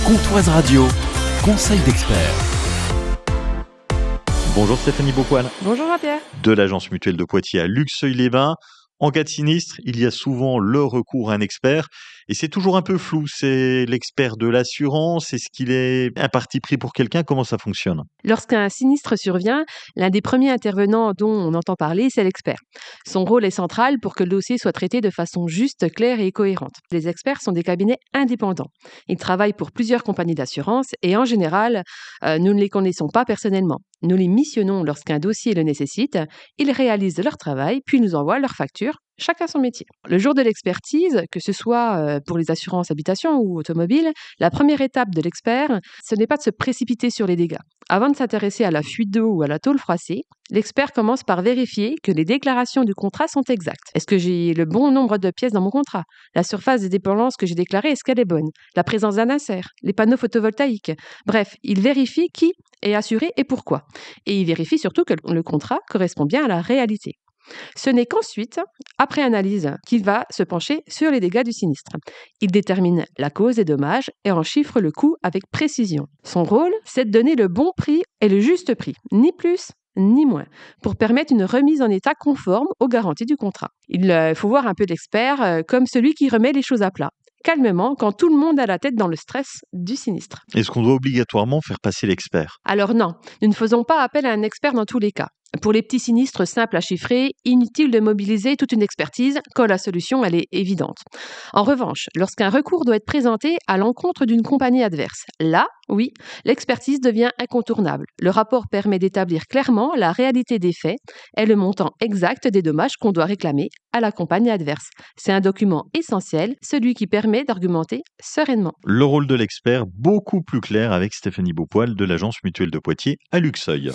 Courtoise Radio, conseil d'expert. Bonjour Stéphanie Beaupoil. Bonjour Jean-Pierre. De l'agence mutuelle de Poitiers à Luxeuil-les-Bains. En cas de sinistre, il y a souvent le recours à un expert et c'est toujours un peu flou. C'est l'expert de l'assurance? Est-ce qu'il est un parti pris pour quelqu'un? Comment ça fonctionne? Lorsqu'un sinistre survient, l'un des premiers intervenants dont on entend parler, c'est l'expert. Son rôle est central pour que le dossier soit traité de façon juste, claire et cohérente. Les experts sont des cabinets indépendants. Ils travaillent pour plusieurs compagnies d'assurance et en général, nous ne les connaissons pas personnellement. Nous les missionnons lorsqu'un dossier le nécessite. Ils réalisent leur travail, puis nous envoient leurs factures, chacun son métier. Le jour de l'expertise, que ce soit pour les assurances habitation ou automobile, la première étape de l'expert, ce n'est pas de se précipiter sur les dégâts. Avant de s'intéresser à la fuite d'eau ou à la tôle froissée, l'expert commence par vérifier que les déclarations du contrat sont exactes. Est-ce que j'ai le bon nombre de pièces dans mon contrat? La surface des dépendances que j'ai déclarée, est-ce qu'elle est bonne? La présence d'un insert? Les panneaux photovoltaïques? Bref, il vérifie qui est assuré et pourquoi. Et il vérifie surtout que le contrat correspond bien à la réalité. Ce n'est qu'ensuite, après analyse, qu'il va se pencher sur les dégâts du sinistre. Il détermine la cause des dommages et en chiffre le coût avec précision. Son rôle, c'est de donner le bon prix et le juste prix, ni plus ni moins, pour permettre une remise en état conforme aux garanties du contrat. Il faut voir un peu l'expert comme celui qui remet les choses à plat, calmement, quand tout le monde a la tête dans le stress du sinistre. Est-ce qu'on doit obligatoirement faire passer l'expert? Alors non, nous ne faisons pas appel à un expert dans tous les cas. Pour les petits sinistres simples à chiffrer, inutile de mobiliser toute une expertise quand la solution elle est évidente. En revanche, lorsqu'un recours doit être présenté à l'encontre d'une compagnie adverse, là, oui, l'expertise devient incontournable. Le rapport permet d'établir clairement la réalité des faits et le montant exact des dommages qu'on doit réclamer à la compagnie adverse. C'est un document essentiel, celui qui permet d'argumenter sereinement. Le rôle de l'expert, beaucoup plus clair avec Stéphanie Beaupoil de l'agence mutuelle de Poitiers à Luxeuil.